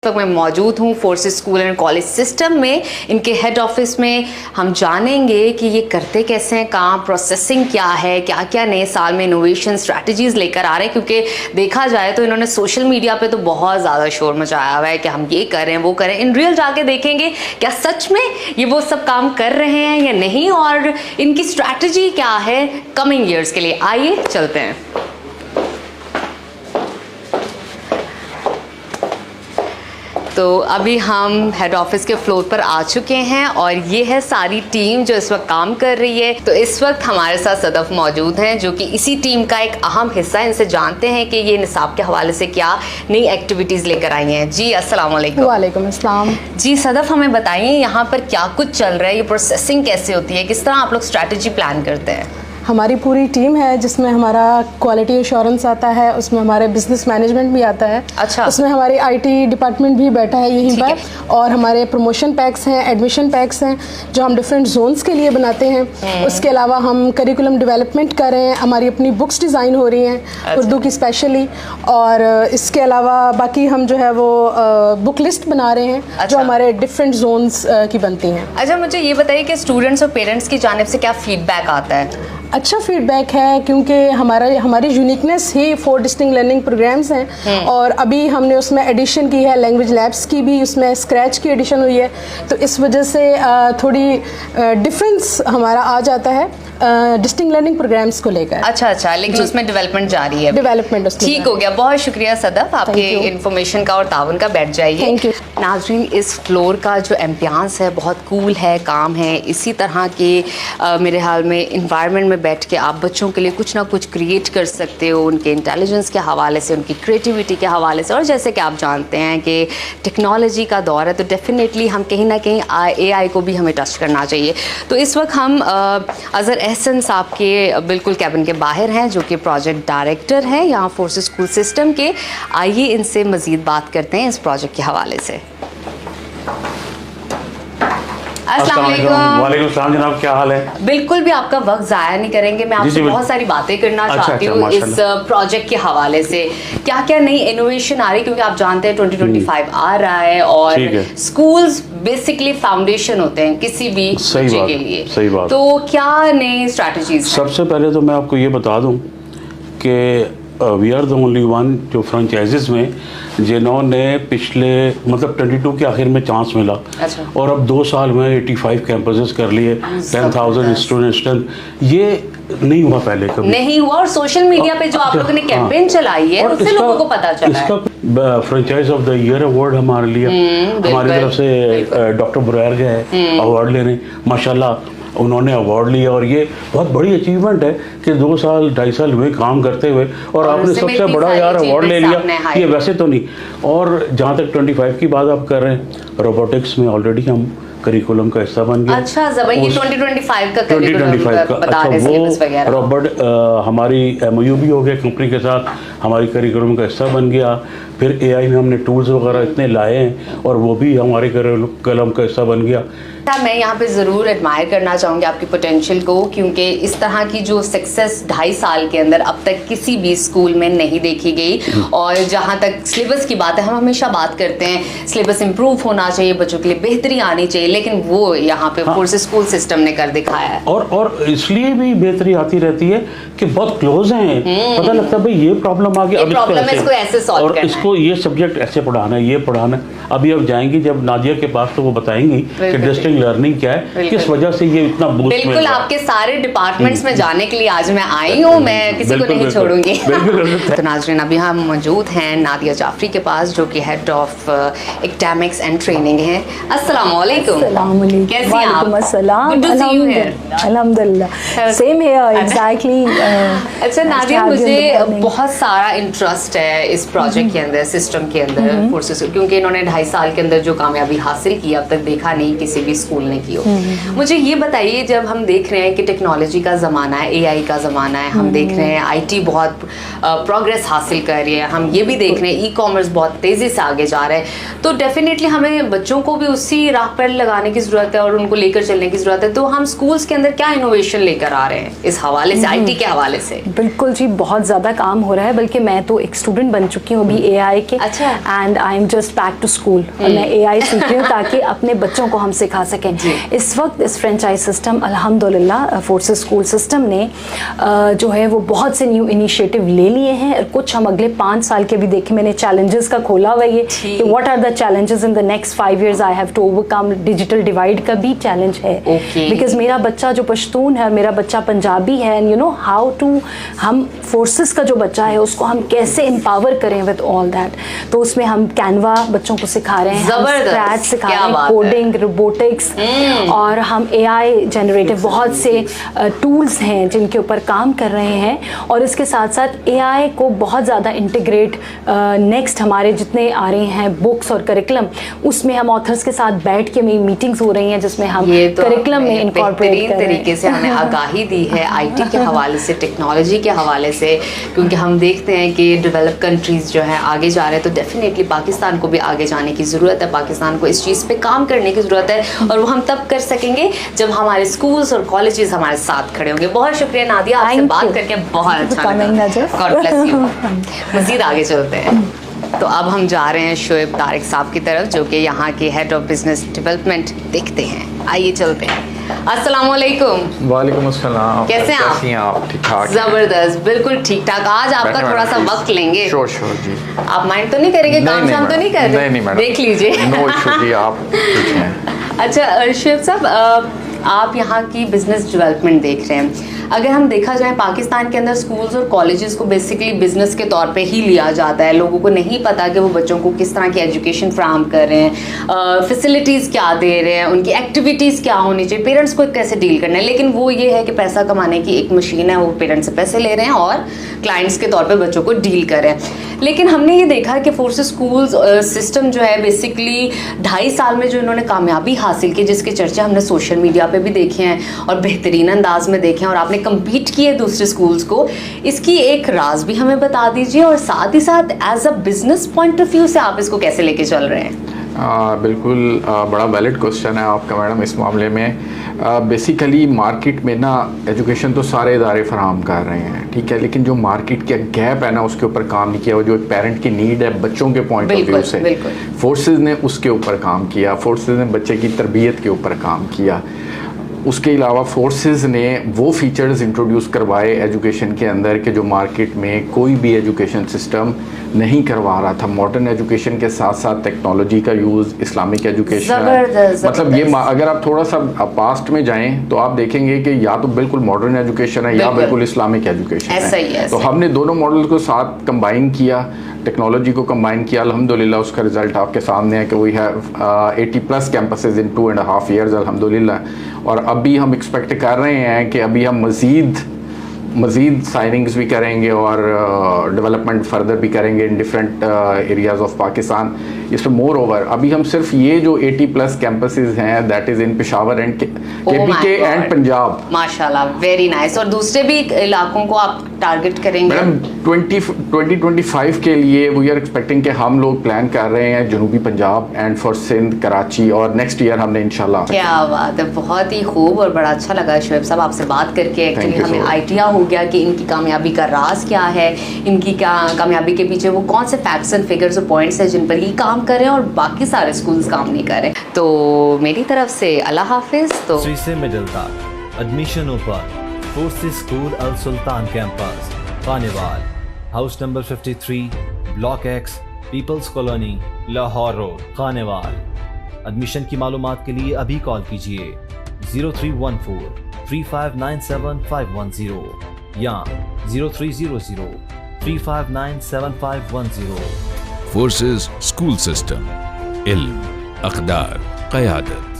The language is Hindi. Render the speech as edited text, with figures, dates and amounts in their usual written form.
तो मैं मौजूद हूँ forces school and college system में, इनके हेड ऑफिस में। हम जानेंगे कि ये करते कैसे हैं काम, प्रोसेसिंग क्या है, क्या क्या नए साल में इनोवेशन स्ट्रैटेजीज लेकर आ रहे हैं। क्योंकि देखा जाए तो इन्होंने सोशल मीडिया पे तो बहुत ज़्यादा शोर मचाया हुआ है कि हम ये करें वो करें। इन रियल जाके देखेंगे क्या सच में ये वो सब काम कर रहे हैं या नहीं, और इनकी स्ट्रैटेजी क्या है कमिंग ईयर्स के लिए। आइए चलते हैं। तो अभी हम हेड ऑफिस के फ्लोर पर आ चुके हैं और ये है सारी टीम जो इस वक्त काम कर रही है। तो इस वक्त हमारे साथ सदफ मौजूद हैं जो कि इसी टीम का एक अहम हिस्सा है। इनसे जानते हैं कि ये निसाब के हवाले से क्या नई एक्टिविटीज़ लेकर आई हैं। जी अस्सलाम वालेकुम। वालेकुम अस्सलाम। जी सदफ, हमें बताइए यहाँ पर क्या कुछ चल रहा है, ये प्रोसेसिंग कैसे होती है, किस तरह आप लोग स्ट्रैटेजी प्लान करते हैं? हमारी पूरी टीम है जिसमें हमारा क्वालिटी एश्योरेंस आता है, उसमें हमारे बिजनेस मैनेजमेंट भी आता है। अच्छा। उसमें हमारी आईटी डिपार्टमेंट भी बैठा है यहीं पर, और हमारे प्रमोशन पैक्स हैं, एडमिशन पैक्स हैं जो हम डिफरेंट जोन्स के लिए बनाते हैं। उसके अलावा हम करिकुलम डेवलपमेंट कर रहे हैं, हमारी अपनी बुक्स डिज़ाइन हो रही हैं। अच्छा। उर्दू की स्पेशली, और इसके अलावा बाकी हम जो है वो बुक लिस्ट बना रहे हैं। अच्छा। जो हमारे डिफरेंट जोन्स की बनती हैं। अच्छा, मुझे ये बताइए कि स्टूडेंट्स और पेरेंट्स की जानिब से क्या फीडबैक आता है? अच्छा फीडबैक है, क्योंकि हमारी यूनिकनेस ही 4 डिस्टिंक्ट लर्निंग प्रोग्राम्स हैं, और अभी हमने उसमें एडिशन की है, लैंग्वेज लैब्स की भी उसमें स्क्रैच की एडिशन हुई है। तो इस वजह से थोड़ी डिफरेंस हमारा आ जाता है डिस्टिंक्ट लर्निंग प्रोग्राम्स को लेकर। अच्छा, लेकिन उसमें डेवलपमेंट जारी है। डेवलपमेंट ठीक हो गया। बहुत शुक्रिया सदफ आपके इन्फॉर्मेशन का और ताउन का। बैठ जाइए। Thank you. नाज़रीन, इस फ्लोर का जो एम्बियंस है बहुत कूल है, काम है। इसी तरह के मेरे हाल में इन्वायरमेंट में बैठ के आप बच्चों के लिए कुछ ना कुछ क्रिएट कर सकते हो, उनके इंटेलिजेंस के हवाले से, उनकी क्रिएटिविटी के हवाले से। और जैसे कि आप जानते हैं कि टेक्नोलॉजी का दौर है, तो डेफिनेटली हम कहीं ना कहीं AI को भी हमें टच करना चाहिए। तो इस वक्त हम अज़हर एहसन साहब के बिल्कुल कैबिन के बाहर हैं, जो कि प्रोजेक्ट डायरेक्टर हैं यहाँ फोर्सेस स्कूल सिस्टम के। आइए इनसे मज़ीद बात करते हैं इस प्रोजेक्ट के हवाले से। अस्सलाम वालेकुम। वालेकुम सलाम जनाब, क्या हाल है? बिल्कुल भी आपका वक्त ज़ाया नहीं करेंगे। मैं आपसे बहुत सारी बातें करना चाहती हूँ इस प्रोजेक्ट के हवाले से। क्या क्या नई इनोवेशन आ रही है, क्योंकि आप जानते हैं 2025 आ रहा है और स्कूल्स बेसिकली फाउंडेशन होते हैं किसी भी बच्चे के लिए। सही बात। तो क्या नई स्ट्रैटेजीज? सबसे पहले तो मैं आपको ये बता दूं कि we are the only one जो फ्रेंचाइजीज में जिन्होंने पिछले मतलब 22 के आखिर में चांस मिला। अच्छा। और अब 2 साल में 85 कैंपसेस कर लिए, 10,000 स्टूडेंट। ये नहीं हुआ पहले कभी, नहीं हुआ। और सोशल मीडिया पे जो आप लोगों ने कैंपेन चलाई है उससे लोगों को पता चला है। इसका franchise of the year award हमारे लिए, हमारी तरफ से डॉक्टर बुरैर गए अवार्ड लेने, माशाल्लाह उन्होंने अवार्ड लिया। और ये बहुत बड़ी अचीवमेंट है कि 2 साल 2.5 साल हुए काम करते हुए और आपने सबसे बड़ा यार अवार्ड ले लिया। ये वैसे तो नहीं। और जहाँ तक 25 की बात आप कर रहे हैं, रोबोटिक्स में ऑलरेडी हम करिकुलम का हिस्सा बन गया। अच्छा, ये 2025 का अच्छा, वो रोबोट हमारी MOU भी हो गया कंपनी के साथ, हमारी करिकुलम का हिस्सा बन गया। फिर AI में हमने टूल्स वगैरह इतने लाए हैं और वो भी हमारे करिकुलम का हिस्सा बन गया। मैं यहाँ पे ज़रूर एडमायर करना चाहूँगी आपकी पोटेंशियल को, क्योंकि इस तरह की जो सक्सेस 2.5 साल के अंदर अब तक किसी भी स्कूल में नहीं देखी गई। और जहाँ तक सिलेबस की बात है, हम हमेशा बात करते हैं सिलेबस इम्प्रूव होना चाहिए, बच्चों के लिए बेहतरी आनी चाहिए, लेकिन वो यहाँ पे फोर्सेस स्कूल सिस्टम ने कर दिखाया है। और इसलिए भी बेहतरी आती रहती है कि बहुत क्लोज हैं, पता लगता है भाई ये प्रॉब्लम आ गई, अब इसको ऐसे सॉल्व करना है, इसको ये सब्जेक्ट ऐसे पढ़ाना है, ये पढ़ाना है। अभी अब जाएंगी जब नादिया के पास तो वो बताएंगी कि डिस्टिंक्ट लर्निंग क्या है, किस वजह से ये इतना बूस्ट मिल रहा है। बिल्कुल, आपके सारे डिपार्टमेंट्स में जाने के लिए आज मैं आई हूँ, मैं किसी को नहीं छोड़ूंगी। तो नाज़रीन, अभी हम मौजूद हैं नादिया जाफरी के पास, जो कि head of academics and training है। अस्सलाम वालेकुम। कैसी हैं आप? अल्हम्दुलिल्लाह, सेम हियर, एग्जैक्टली। अच्छा नादिया, मुझे बहुत सारा इंटरेस्ट है इस प्रोजेक्ट के अंदर, सिस्टम के अंदर फोर्सेस, क्योंकि इन्होंने 2.5 साल के अंदर जो कामयाबी हासिल की अब तक देखा नहीं किसी भी स्कूल ने की हो। मुझे ये बताइए, जब हम देख रहे हैं कि टेक्नोलॉजी का ज़माना है, AI का ज़माना है, हम देख रहे हैं IT बहुत प्रोग्रेस हासिल कर रही है, हम ये भी देख रहे हैं ई-कॉमर्स बहुत तेज़ी से आगे जा रहा है, तो डेफिनेटली हमें बच्चों को भी उसी राह पर लगाने की ज़रूरत है और उनको लेकर चलने की ज़रूरत है। तो हम स्कूल्स के अंदर क्या इनोवेशन लेकर आ रहे हैं इस हवाले से, IT के हवाले से? बिल्कुल जी, बहुत ज़्यादा काम हो रहा है, बल्कि मैं तो एक स्टूडेंट बन चुकी हूँ अभी AI के। अच्छा। And I am just back to school और मैं AI सीख रही हूँ ताकि अपने बच्चों को हम सिखा सकें। इस वक्त इस फ्रेंचाइज सिस्टम अल्हम्दुलिल्लाह फोर्सेस स्कूल सिस्टम ने जो है वो बहुत से न्यू इनिशिएटिव ले लिए हैं और कुछ हम अगले 5 साल के भी देखे। मैंने चैलेंजेस का खोला हुआ ये कि what are the challenges in the next 5 years I have to overcome. Digital divide का भी चैलेंज है बिकॉज मेरा बच्चा जो पश्तून है, मेरा बच्चा पंजाबी है, and you know how to हम फोर्सेस का जो बच्चा है उसको हम कैसे एम्पावर करें विद ऑल दैट। तो उसमें हम कैनवा बच्चों को सिखा रहे हैं, स्क्रैच सिखा रहे हैं, कोडिंग, रोबोटिक्स, और हम AI जनरेटिव बहुत से टूल्स हैं जिनके ऊपर काम कर रहे हैं। और इसके साथ साथ AI को बहुत ज़्यादा इंटीग्रेट नेक्स्ट हमारे जितने आ रहे हैं बुक्स और करिकुलम, उसमें हम ऑथर्स के साथ बैठ के मीटिंग्स हो रही हैं जिसमें हम करिकुलम में इनकॉर्पोरेट कर रहे हैं। तरीके से हमें आगाही दी है IT के हवाले से, टेक्नोलॉजी के हवाले से, क्योंकि हम देखते हैं कि डेवलप कंट्रीज़ जो हैं आगे जा रहे हैं, तो डेफिनेटली पाकिस्तान को भी आगे जाने की ज़रूरत है, पाकिस्तान को इस चीज़ पे काम करने की ज़रूरत है, और वो हम तब कर सकेंगे जब हमारे स्कूल्स और कॉलेजेस हमारे साथ खड़े होंगे। बहुत शुक्रिया नादिया, आपसे बात करके बहुत अच्छा लगा। God bless you. मज़ीद आगे चलते हैं। तो अब हम जा रहे हैं शोएब तारिक साहब की तरफ, जो कि यहाँ के हेड ऑफ बिजनेस डेवलपमेंट देखते हैं। आइए चलते हैं। अस्सलाम वालेकुम। वालेकुम अस्सलाम। कैसे हैं आप? कैसी हैं आप? ठीक ठाक। जबरदस्त, बिल्कुल ठीक ठाक। आज आपका थोड़ा सा वक्त लेंगे। श्योर जी। आप माइंड तो नहीं करेंगे? काम शाम तो नहीं कर रहे? नहीं मैडम, देख लीजिए। नो इशू जी, आप ठीक हैं। अच्छा शोएब साहब, आप यहाँ की बिजनेस डेवलपमेंट देख रहे हैं। अगर हम देखा जाए पाकिस्तान के अंदर स्कूल्स और कॉलेजेस को बेसिकली बिजनेस के तौर पे ही लिया जाता है। लोगों को नहीं पता कि वो बच्चों को किस तरह की एजुकेशन फ्राहम कर रहे हैं, फैसिलिटीज़ क्या दे रहे हैं, उनकी एक्टिविटीज़ क्या होनी चाहिए, पेरेंट्स को कैसे डील करना है। लेकिन वो ये है कि पैसा कमाने की एक मशीन है, वो पेरेंट्स से पैसे ले रहे हैं और क्लाइंट्स के तौर पर बच्चों को डील कर रहे हैं। लेकिन हमने ये देखा कि फोर्सेस स्कूल्स सिस्टम जो है बेसिकली 2.5 साल में जो इन्होंने कामयाबी हासिल की, जिसके चर्चे हमने सोशल मीडिया पे भी देखे हैं और बेहतरीन अंदाज में देखे हैं, और आपने कम्पीट किए दूसरे स्कूल्स को, इसकी एक राज भी हमें बता दीजिए, और साथ ही साथ as a business point of view से आप इसको कैसे लेके चल रहे हैं? बिल्कुल बड़ा वैलिड क्वेश्चन है आपका मैडम इस मामले में। बेसिकली मार्केट में ना एजुकेशन तो सारे इदारे फराहम कर रहे हैं, ठीक है, लेकिन जो मार्केट का गैप है ना उसके ऊपर काम नहीं किया। वो जो एक पेरेंट की नीड है बच्चों के पॉइंट ऑफ व्यू से, फोर्सेस ने उसके ऊपर काम किया, फोर्सेस ने बच्चे की तरबियत के ऊपर काम किया। उसके अलावा फोर्सेस ने वो फीचर्स इंट्रोड्यूस करवाए एजुकेशन के अंदर कि जो मार्केट में कोई भी एजुकेशन सिस्टम नहीं करवा रहा था। मॉडर्न एजुकेशन के साथ साथ टेक्नोलॉजी का यूज़, इस्लामिक एजुकेशन, मतलब ये अगर आप थोड़ा सा पास्ट में जाएं तो आप देखेंगे कि या तो बिल्कुल मॉडर्न एजुकेशन है या बिल्कुल इस्लामिक एजुकेशन है। तो हमने दोनों मॉडल को साथ कंबाइन किया, टेक्नोलॉजी को कंबाइन किया। अल्हम्दुलिल्लाह उसका रिजल्ट आपके सामने है कि we have 80+ campuses in 2.5 years अल्हम्दुलिल्लाह। और अभी हम एक्सपेक्ट कर रहे हैं कि अभी हम मज़ीद साइनिंग्स भी करेंगे और डेवलपमेंट फर्दर भी करेंगे in different areas of Pakistan. इसमें मोर ओवर अभी हम सिर्फ ये जो 80+ कैंपसेस हैं that is in Peshawar and KPK and Punjab. माशाल्लाह, वेरी नाइस। और दूसरे भी इलाकों को आप टारगेट करेंगे? मैडम 2025 के लिए वी आर एक्सपेक्टिंग कि हम लोग प्लान कर रहे हैं जनूबी पंजाब एंड फॉर सिंध, कराची, और नेक्स्ट ईयर हमने इंशाल्लाह। क्या बात है, बहुत ही खूब और बड़ा अच्छा लगा शोएब साहब आपसे बात करके। एक्चुअली हमें आइडिया हो गया कि इनकी कामयाबी का राज क्या है, इनकी कामयाबी के पीछे वो कौन से फैक्ट्स एंड फिगर्स और पॉइंट्स हैं जिन पर ये काम कर रहे हैं और बाकी सारे स्कूल्स काम नहीं कर रहे। तो मेरी तरफ से अल्लाह हाफिज। तो से मिडिल तक admission open, forces school Al Sultan campus, Khanewal, house number 53, block X, people's colony, Lahore road, Khanewal. Admission की मालूमात के लिए अभी कॉल कीजिए 0314 3597 या 0300 359 7510। फोर्सेस स्कूल सिस्टम, इल्म, अक़दार, क़यादत।